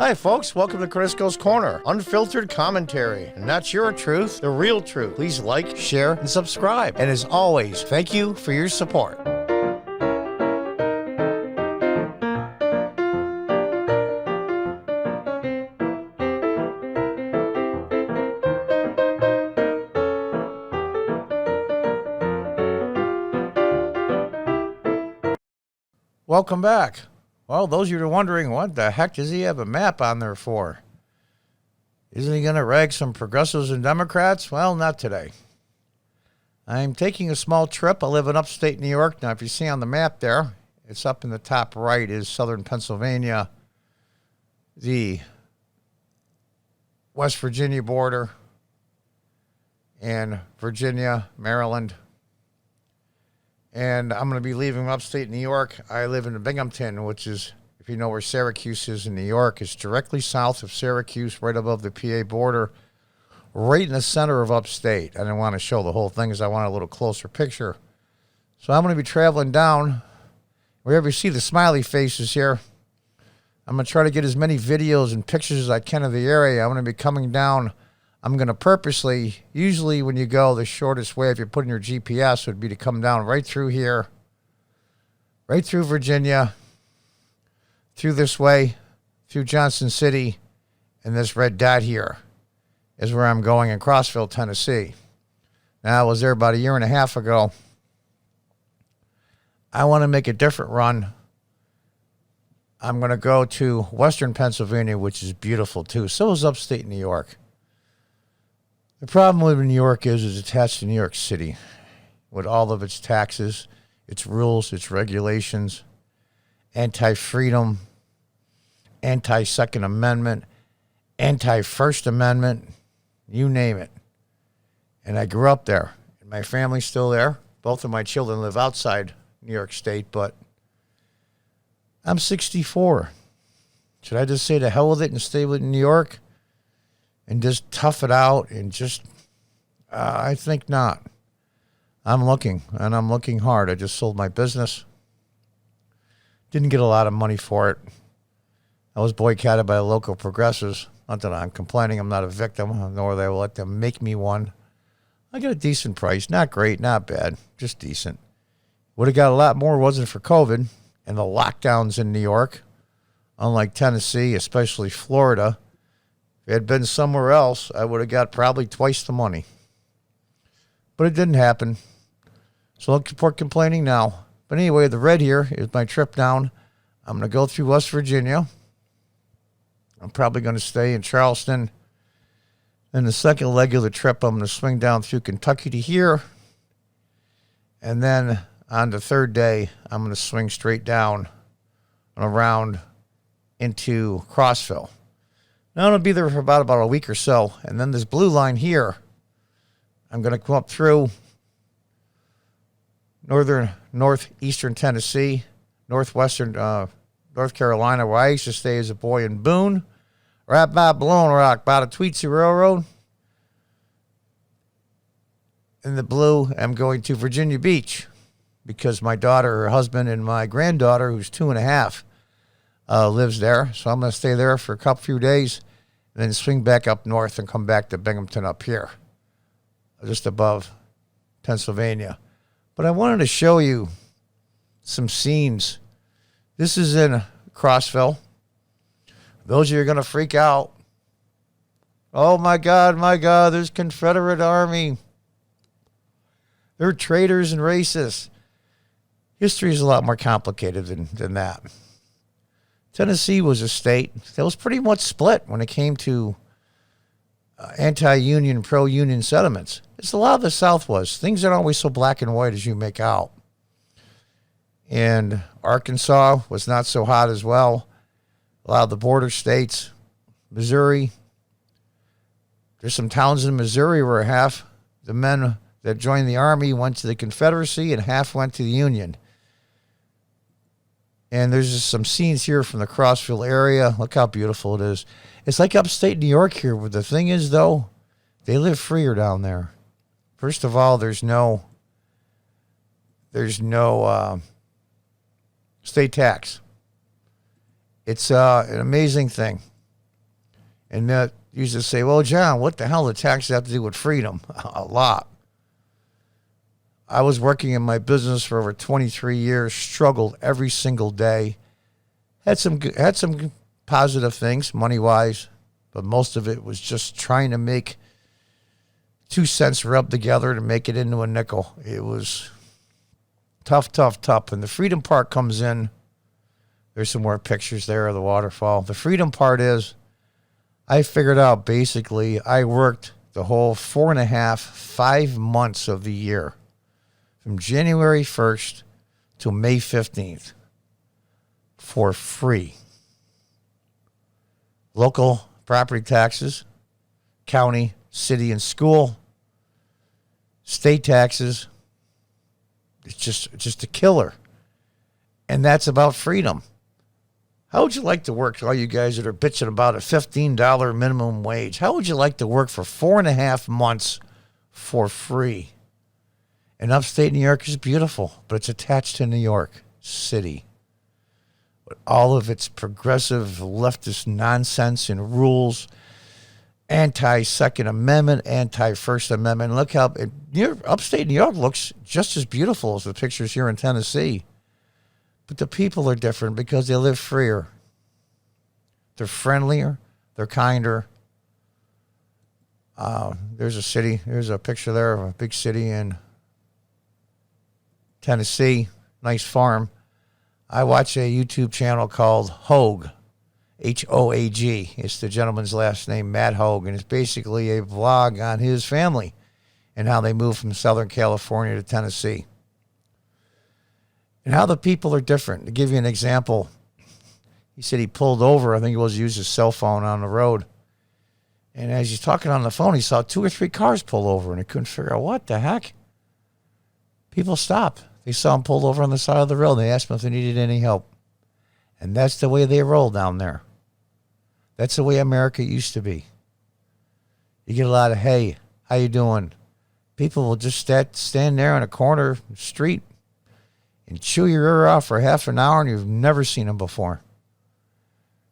Hi folks, welcome to Crisco's Corner. Unfiltered commentary, and not your truth, the real truth. Please like, share, and subscribe. And as always, thank you for your support. Welcome back. Well, those of you who are wondering, what the heck does he have a map on there for? Isn't he going to rag some progressives and Democrats? Well, not today. I'm taking a small trip. I live in upstate New York. Now, if you see on the map there, it's up in the top right is southern Pennsylvania, the West Virginia border, and Virginia, Maryland. And I'm going to be leaving upstate New York. I live in Binghamton, which is, if you know where Syracuse is in New York, it's directly south of Syracuse, right above the PA border, right in the center of upstate. I didn't want to show the whole thing because I want a little closer picture. So I'm going to be traveling down. Wherever you see the smiley faces here, I'm going to try to get as many videos and pictures as I can of the area. I'm going to be coming down. I'm going to purposely, usually when you go, the shortest way, if you're putting your GPS, would be to come down right through here, right through Virginia, through this way, through Johnson City, and this red dot here is where I'm going in Crossville, Tennessee. Now, I was there about a year and a half ago. I want to make a different run. I'm going to go to western Pennsylvania, which is beautiful too. So is upstate New York. The problem with New York is it's attached to New York City with all of its taxes, its rules, its regulations, anti-freedom, anti-Second Amendment, anti-First Amendment, you name it. And I grew up there. And my family's still there. Both of my children live outside New York State, but I'm 64. Should I just say to hell with it and stay with New York? And just tough it out and just, I think not. I'm looking, and I'm looking hard. I just sold my business. Didn't get a lot of money for it. I was boycotted by the local progressives. Not that I'm complaining. I'm not a victim, nor they will let them make me one. I got a decent price. Not great, not bad, just decent. Would have got a lot more wasn't for COVID and the lockdowns in New York. Unlike Tennessee, especially Florida. If it had been somewhere else, I would have got probably twice the money. But it didn't happen. So don't support complaining now. But anyway, the red here is my trip down. I'm going to go through West Virginia. I'm probably going to stay in Charleston. Then the second leg of the trip, I'm going to swing down through Kentucky to here. And then on the third day, I'm going to swing straight down and around into Crossville. Now, I'm going to be there for about a week or so. And then this blue line here, I'm going to come up through northeastern Tennessee, northwestern North Carolina, where I used to stay as a boy in Boone, right by Balloon Rock, by the Tweetsie Railroad. In the blue, I'm going to Virginia Beach because my daughter, her husband, and my granddaughter, who's 2.5, lives there. So I'm going to stay there for a few days and then swing back up north and come back to Binghamton up here, just above Pennsylvania. But I wanted to show you some scenes. This is in Crossville. Those of you are going to freak out. Oh, my God, there's Confederate Army. They're traitors and racists. History is a lot more complicated than that. Tennessee was a state that was pretty much split when it came to anti-union, pro-union sentiments. It's a lot of the South was. Things aren't always so black and white as you make out. And Arkansas was not so hot as well. A lot of the border states, Missouri. There's some towns in Missouri where half the men that joined the Army went to the Confederacy and half went to the Union. And there's just some scenes here from the Crossville area. Look how beautiful it is. It's like upstate New York here. But the thing is, though, they live freer down there. First of all, there's no state tax. It's an amazing thing. And that used to say, well, John, what the hell do taxes have to do with freedom? A lot. I was working in my business for over 23 years, struggled every single day. Had some positive things, money-wise, but most of it was just trying to make 2 cents rub together to make it into a nickel. It was tough. And the freedom part comes in. There's some more pictures there of the waterfall. The freedom part is I figured out basically I worked the whole 5 months of the year from January 1st to May 15th for free. Local property taxes, county, city, and school, state taxes. It's just a killer. And that's about freedom. How would you like to work, all you guys that are bitching about a $15 minimum wage? How would you like to work for 4.5 months for free? And upstate New York is beautiful, but it's attached to New York City. But all of its progressive leftist nonsense and rules, anti-Second Amendment, anti-First Amendment. Look how upstate New York looks just as beautiful as the pictures here in Tennessee. But the people are different because they live freer. They're friendlier. They're kinder. There's a picture there of a big city in Tennessee. Nice farm. I watch a YouTube channel called Hoag, Hoag. It's the gentleman's last name, Matt Hoag, and it's basically a vlog on his family and how they moved from Southern California to Tennessee. And how the people are different. To give you an example, he said he pulled over. I think he was using his cell phone on the road. And as he's talking on the phone, he saw 2 or 3 cars pull over, and he couldn't figure out what the heck. People stopped. They saw him pulled over on the side of the road. They asked him if they needed any help. And that's the way they roll down there. That's the way America used to be. You get a lot of, hey, how you doing? People will just stand there on a corner street and chew your ear off for half an hour, and you've never seen them before.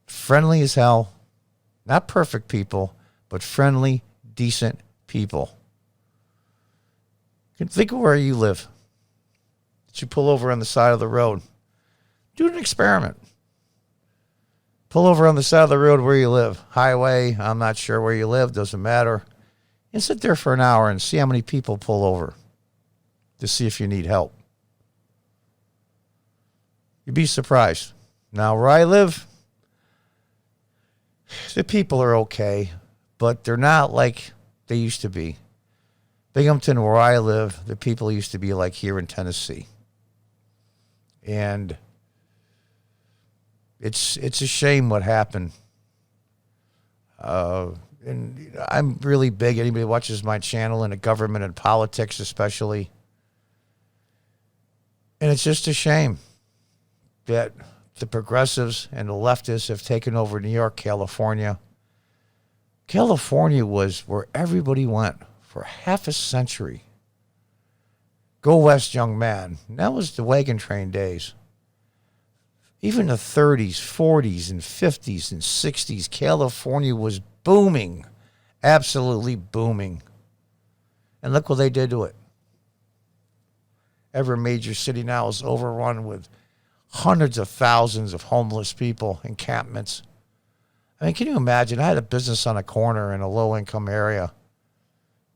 Friendly as hell. Not perfect people, but friendly, decent people. You can think of where you live. That you pull over on the side of the road. Do an experiment. Pull over on the side of the road where you live. Highway, I'm not sure where you live, doesn't matter. And sit there for an hour and see how many people pull over to see if you need help. You'd be surprised. Now, where I live, the people are okay, but they're not like they used to be. Binghamton, where I live, the people used to be like here in Tennessee. And it's a shame what happened. And I'm really big. Anybody who watches my channel into government and politics especially. And it's just a shame that the progressives and the leftists have taken over New York, California. California was where everybody went for half a century. Go west, young man. That was the wagon train days. Even the 30s, 40s, and 50s, and 60s, California was booming. Absolutely booming. And look what they did to it. Every major city now is overrun with hundreds of thousands of homeless people, encampments. I mean, can you imagine? I had a business on a corner in a low-income area.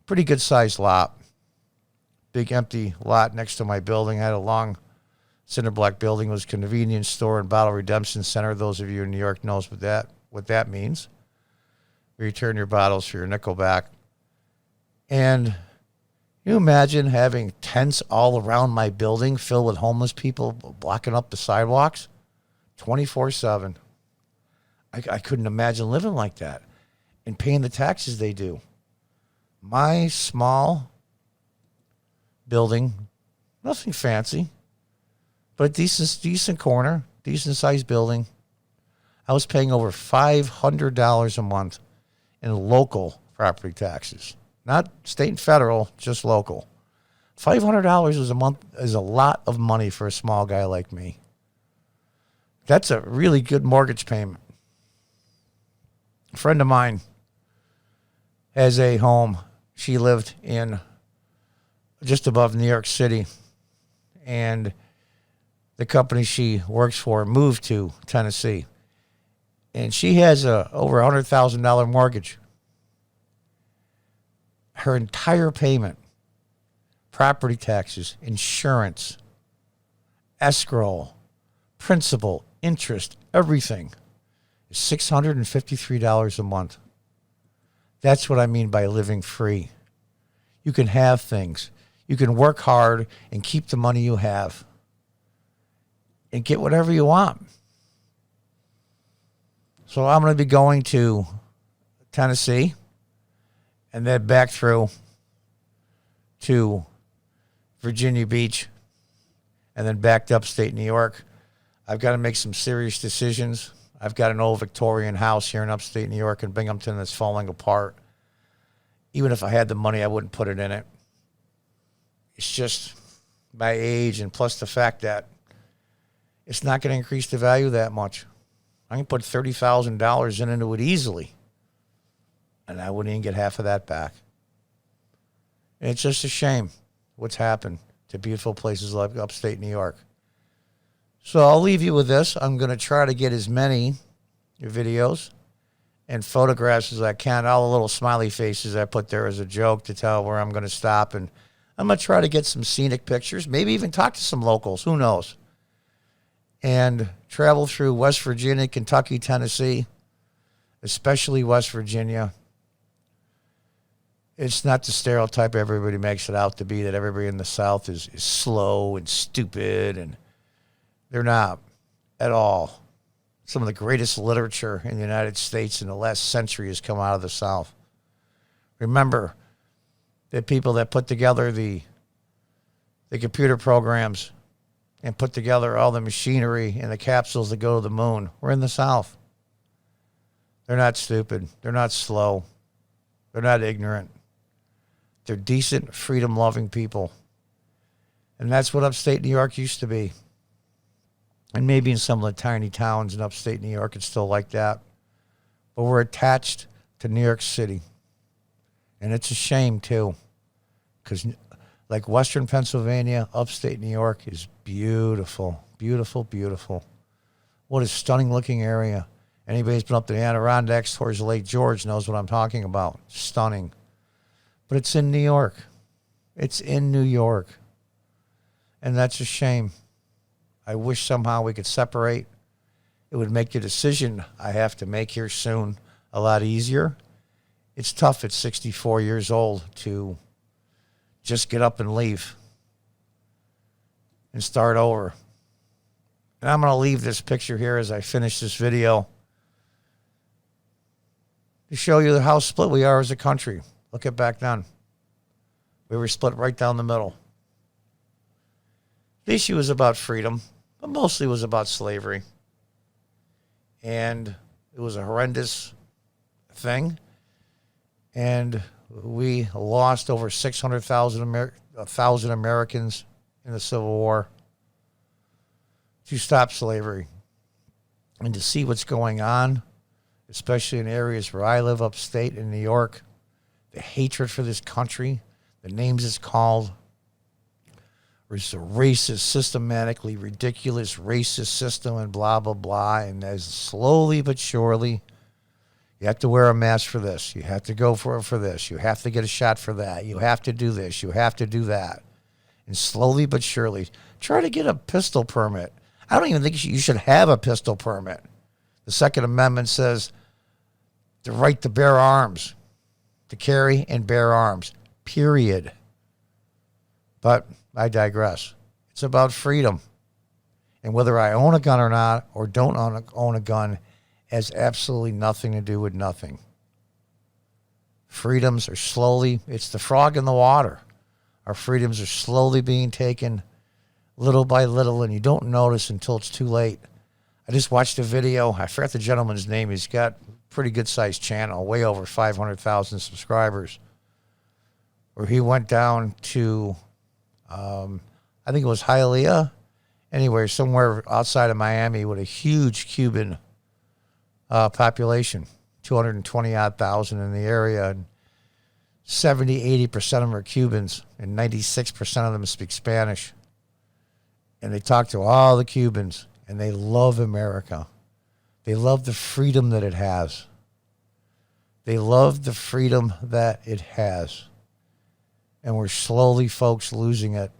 Pretty good-sized lot. Big empty lot next to my building. I had a long cinder block building. It was a convenience store and bottle redemption center. Those of you in New York knows what that means. You return your bottles for your nickel back. And can you imagine having tents all around my building filled with homeless people blocking up the sidewalks 24/7? I couldn't imagine living like that and paying the taxes they do. My small building, nothing fancy, but a decent corner, decent-sized building. I was paying over $500 a month in local property taxes. Not state and federal, just local. $500 a month is a lot of money for a small guy like me. That's a really good mortgage payment friend of mine has a home. She lived in just above New York City, and the company she works for moved to Tennessee, and she has a over $100,000 mortgage. Her entire payment, property taxes, insurance, escrow, principal, interest, everything is $653 a month. That's what I mean by living free. You can have things. You can work hard and keep the money you have and get whatever you want. So I'm going to be going to Tennessee and then back through to Virginia Beach and then back to upstate New York. I've got to make some serious decisions. I've got an old Victorian house here in upstate New York in Binghamton that's falling apart. Even if I had the money, I wouldn't put it in it. It's just my age, and plus the fact that it's not going to increase the value that much. I can put $30,000 into it easily, and I wouldn't even get half of that back. And it's just a shame what's happened to beautiful places like upstate New York. So I'll leave you with this. I'm going to try to get as many videos and photographs as I can. All the little smiley faces I put there as a joke to tell where I'm going to stop. And I'm going to try to get some scenic pictures, maybe even talk to some locals. Who knows? And travel through West Virginia, Kentucky, Tennessee, especially West Virginia. It's not the stereotype everybody makes it out to be, that everybody in the South is slow and stupid, and they're not at all. Some of the greatest literature in the United States in the last century has come out of the South. Remember, the people that put together the computer programs and put together all the machinery and the capsules that go to the moon were in the South. They're not stupid. They're not slow. They're not ignorant. They're decent, freedom-loving people. And that's what upstate New York used to be. And maybe in some of the tiny towns in upstate New York, it's still like that. But we're attached to New York City. And it's a shame, too. Because like Western Pennsylvania, upstate New York is beautiful. Beautiful, beautiful. What a stunning-looking area. Anybody who's been up to the Adirondacks towards Lake George knows what I'm talking about. Stunning. But it's in New York. It's in New York. And that's a shame. I wish somehow we could separate. It would make the decision I have to make here soon a lot easier. It's tough at 64 years old to just get up and leave and start over. And I'm going to leave this picture here as I finish this video to show you how split we are as a country. Look at back then. We were split right down the middle. The issue was about freedom, but mostly was about slavery. And it was a horrendous thing. And we lost over 600,000 Americans in the Civil War to stop slavery. And to see what's going on, especially in areas where I live upstate in New York, the hatred for this country, the names it's called, it's a racist, systematically ridiculous racist system and blah, blah, blah. And as slowly but surely, you have to wear a mask for this. You have to go for this. You have to get a shot for that. You have to do this. You have to do that. And slowly but surely, try to get a pistol permit. I don't even think you should have a pistol permit. The Second Amendment says the right to bear arms, to carry and bear arms, period. But I digress. It's about freedom. And whether I own a gun or not, or don't own a gun, has absolutely nothing to do with nothing. Freedoms are slowly, it's the frog in the water. Our freedoms are slowly being taken little by little, and you don't notice until it's too late. I just watched a video. I forgot the gentleman's name. He's got a pretty good-sized channel, way over 500,000 subscribers, where he went down to, I think it was Hialeah, anywhere, somewhere outside of Miami with a huge Cuban population. 220 odd thousand in the area, and 70-80% of them are Cubans, and 96% of them speak Spanish. And they talk to all the Cubans, and they love America. They love the freedom that it has. They love the freedom that it has. And we're slowly, folks, losing it.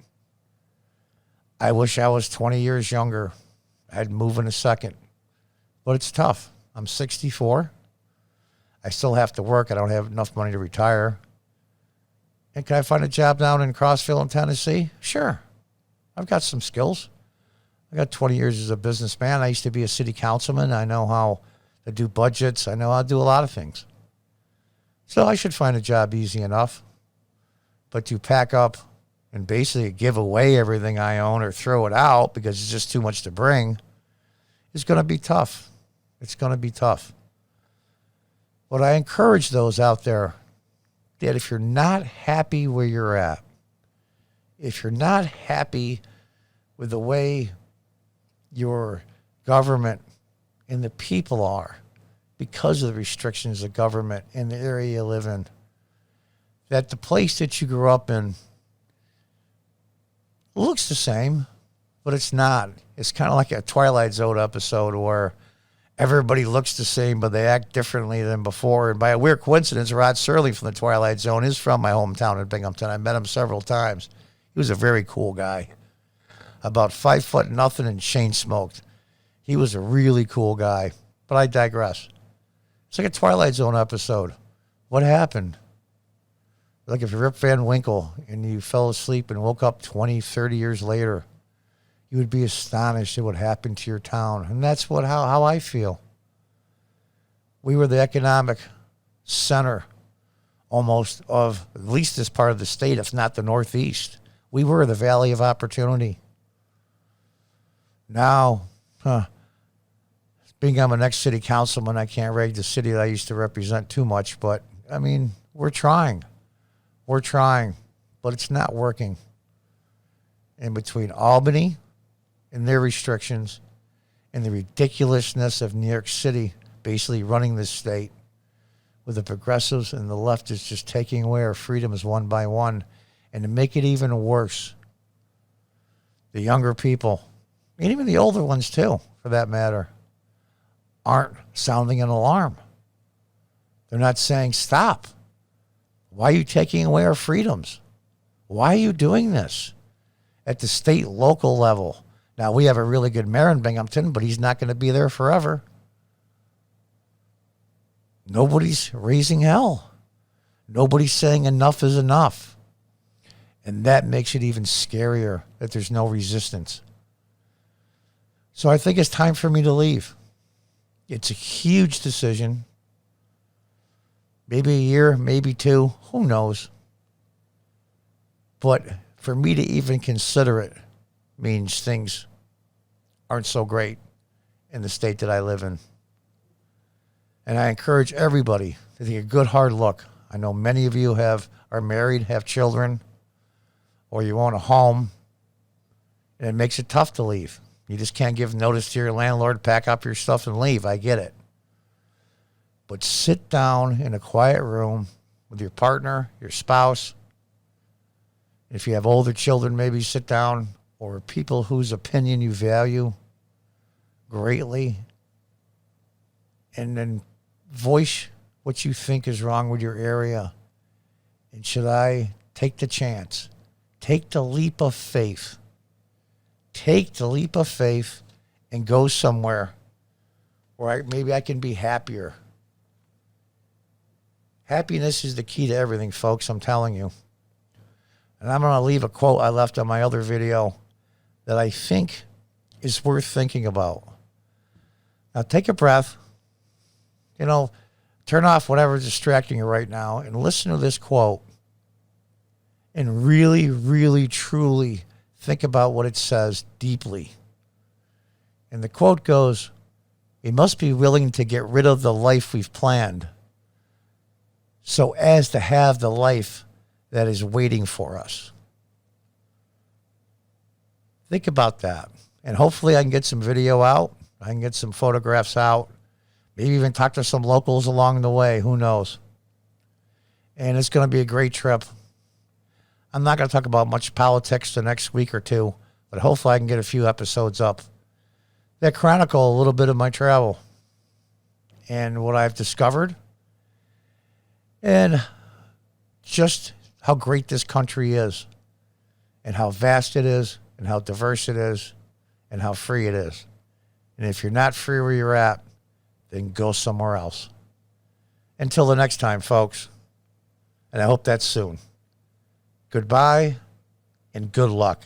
I wish I was 20 years younger. I'd move in a second. But it's tough. I'm 64. I still have to work. I don't have enough money to retire. And can I find a job down in Crossville in Tennessee? Sure. I've got some skills. I got 20 years as a businessman. I used to be a city councilman. I know how to do budgets. I know how to do a lot of things. So I should find a job easy enough. But to pack up and basically give away everything I own or throw it out because it's just too much to bring is going to be tough. It's going to be tough. But I encourage those out there that if you're not happy where you're at, if you're not happy with the way your government and the people are because of the restrictions of government in the area you live in, that the place that you grew up in looks the same, but it's not. It's kind of like a Twilight Zone episode where everybody looks the same, but they act differently than before. And by a weird coincidence, Rod Serling from the Twilight Zone is from my hometown in Binghamton. I met him several times. He was a very cool guy. About 5'0" and chain smoked. He was a really cool guy. But I digress. It's like a Twilight Zone episode. What happened? Like if you're Rip Van Winkle and you fell asleep and woke up 20, 30 years later, you would be astonished at what happened to your town. And that's how I feel. We were the economic center almost of at least this part of the state, if not the Northeast. We were the Valley of Opportunity. Now, being I'm an ex-city councilman, I can't rate the city that I used to represent too much, but, I mean, we're trying. We're trying, but it's not working. In between Albany and their restrictions and the ridiculousness of New York City basically running this state with the progressives and the leftists just taking away our freedoms one by one. And to make it even worse, the younger people, and even the older ones too, for that matter, aren't sounding an alarm. They're not saying, stop. Why are you taking away our freedoms? Why are you doing this? At the state, local level. Now, we have a really good mayor in Binghamton, but he's not going to be there forever. Nobody's raising hell. Nobody's saying enough is enough. And that makes it even scarier that there's no resistance. So I think it's time for me to leave. It's a huge decision. Maybe a year, maybe two, who knows? But for me to even consider it means things aren't so great in the state that I live in. And I encourage everybody to take a good hard look. I know many of you are married, have children, or you own a home, and it makes it tough to leave. You just can't give notice to your landlord, pack up your stuff and leave. I get it. But sit down in a quiet room with your partner, your spouse. If you have older children, maybe sit down, or people whose opinion you value greatly, and then voice what you think is wrong with your area. And should I take the chance? Take the leap of faith. Take the leap of faith and go somewhere where maybe I can be happier. Happiness is the key to everything, folks, I'm telling you. And I'm going to leave a quote I left on my other video that I think is worth thinking about. Now, take a breath. Turn off whatever's distracting you right now and listen to this quote and really, really, truly think about what it says deeply. And the quote goes, "We must be willing to get rid of the life we've planned so as to have the life that is waiting for us." Think about that. And hopefully I can get some video out. I can get some photographs out. Maybe even talk to some locals along the way. Who knows? And it's going to be a great trip. I'm not going to talk about much politics the next week or two, but hopefully I can get a few episodes up that chronicle a little bit of my travel and what I've discovered and just how great this country is and how vast it is and how diverse it is and how free it is. And if you're not free where you're at, then go somewhere else. Until the next time, folks, and I hope that's soon. Goodbye and good luck.